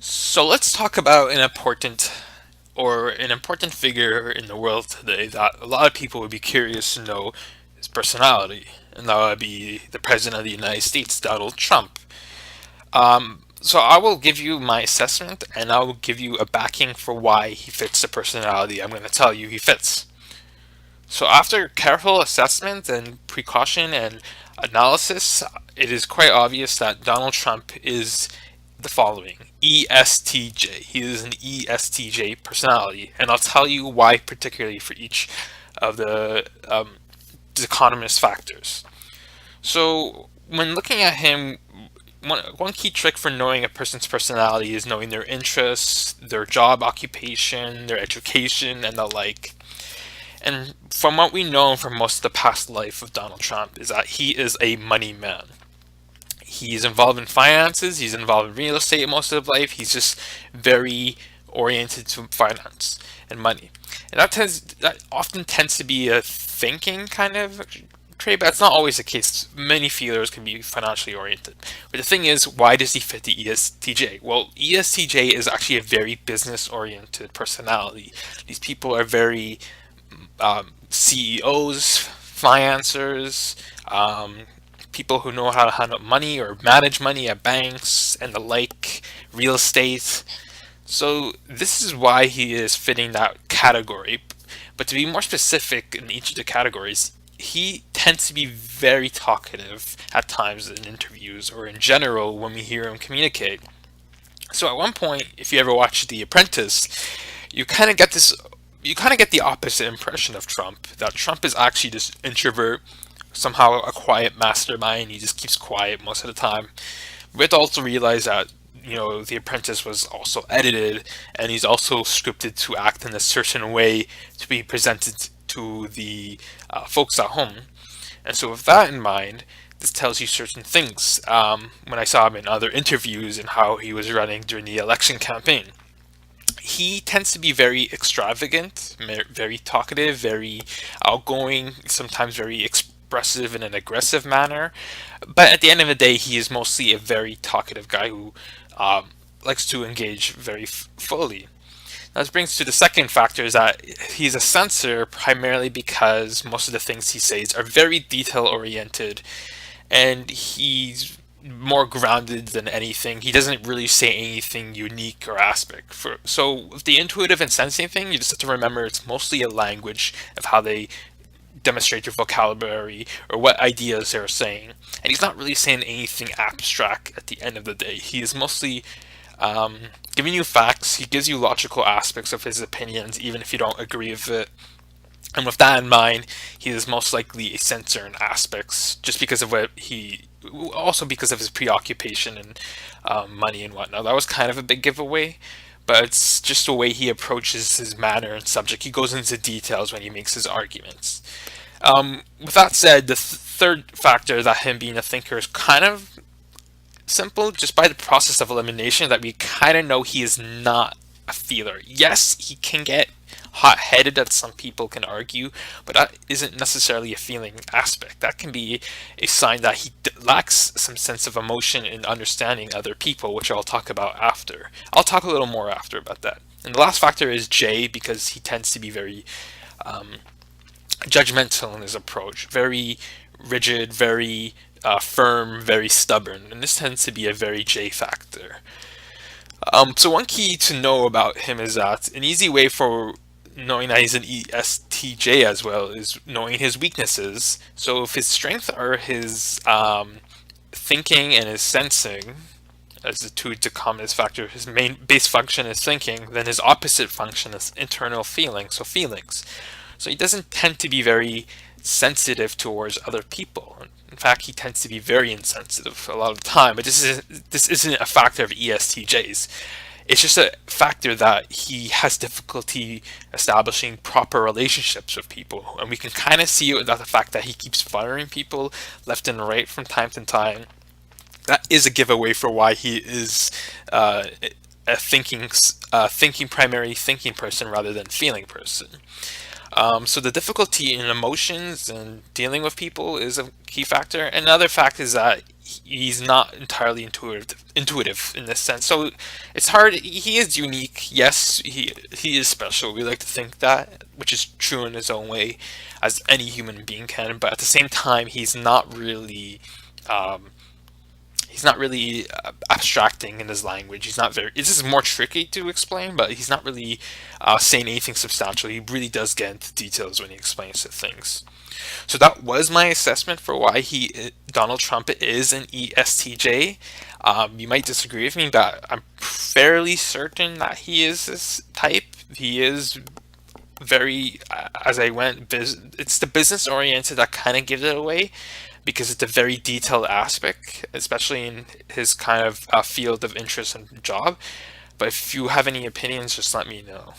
So let's talk about an important figure in the world today that a lot of people would be curious to know his personality, and that would be the President of the United States, Donald Trump. So I will give you my assessment, and I will give you a backing for why he fits the personality I'm going to tell you he fits. So after careful assessment and precaution and analysis, it is quite obvious that Donald Trump is the following: ESTJ. He is an ESTJ personality, and I'll tell you why, particularly for each of the economist factors. So, when looking at him, one key trick for knowing a person's personality is knowing their interests, their job occupation, their education, and the like. And from what we know from most of the past life of Donald Trump is that he is a money man. He's involved in finances, he's involved in real estate most of his life. He's just very oriented to finance and money. And that often tends to be a thinking kind of trait, but that's not always the case. Many feelers can be financially oriented. But the thing is, why does he fit the ESTJ? Well, ESTJ is actually a very business oriented personality. These people are very CEOs, financiers, people who know how to handle money or manage money at banks and the like, real estate. So this is why he is fitting that category. But to be more specific in each of the categories, he tends to be very talkative at times in interviews or in general when we hear him communicate. So at one point, if you ever watch The Apprentice, you kind of get this you kind of get the opposite impression of Trump, that Trump is actually this introvert, somehow a quiet mastermind. He just keeps quiet most of the time. We have to also realize that The Apprentice was also edited, and he's also scripted to act in a certain way to be presented to the folks at home. And so, with that in mind, this tells you certain things. When I saw him in other interviews and how he was running during the election campaign, he tends to be very extravagant, very talkative, very outgoing, sometimes very expressive in an aggressive manner. But at the end of the day, he is mostly a very talkative guy who likes to engage very fully. Now, this brings to the second factor is that he's a censor primarily because most of the things he says are very detail oriented, and he's more grounded than anything. He doesn't really say anything unique or aspect. So with the intuitive and sensing thing, you just have to remember it's mostly a language of how they demonstrate your vocabulary or what ideas they're saying. And he's not really saying anything abstract at the end of the day. He is mostly um, giving you facts. He gives you logical aspects of his opinions, even if you don't agree with it. And with that in mind, he is most likely a censor in aspects, just because of also because of his preoccupation and money and whatnot. That was kind of a big giveaway, but it's just the way he approaches his manner and subject. He goes into details when he makes his arguments. With that said, the third factor, that him being a thinker, is kind of simple, just by the process of elimination, that we kind of know he is not a feeler. Yes, he can get hot-headed, that some people can argue, but that isn't necessarily a feeling aspect. That can be a sign that he lacks some sense of emotion in understanding other people, which I'll talk about after. I'll talk a little more after about that. And the last factor is J, because he tends to be very um, judgmental in his approach, very rigid, very firm, very stubborn, and this tends to be a very J factor. So one key to know about him is that an easy way for knowing that he's an ESTJ as well is knowing his weaknesses. So if his strengths are his thinking and his sensing, as the two determinist factor, his main base function is thinking, then his opposite function is internal feeling, so feelings. So he doesn't tend to be very sensitive towards other people. In fact, he tends to be very insensitive a lot of the time. But this isn't a factor of ESTJs. It's just a factor that he has difficulty establishing proper relationships with people, and we can kind of see it without the fact that he keeps firing people left and right from time to time. That is a giveaway for why he is a thinking primary thinking person rather than feeling person. So the difficulty in emotions and dealing with people is a key factor. Another fact is that he's not entirely intuitive in this sense. So it's hard. He is unique. Yes, he is special. We like to think that, which is true in his own way, as any human being can. But at the same time, Um, he's not really abstracting in his language. He's not very. This is more tricky to explain, but he's not really saying anything substantial. He really does get into details when he explains the things. So that was my assessment for why Donald Trump is an ESTJ. You might disagree with me, but I'm fairly certain that he is this type. He is very, as I went, it's the business oriented that kind of gives it away because it's a very detailed aspect, especially in his kind of field of interest and job. But if you have any opinions, just let me know.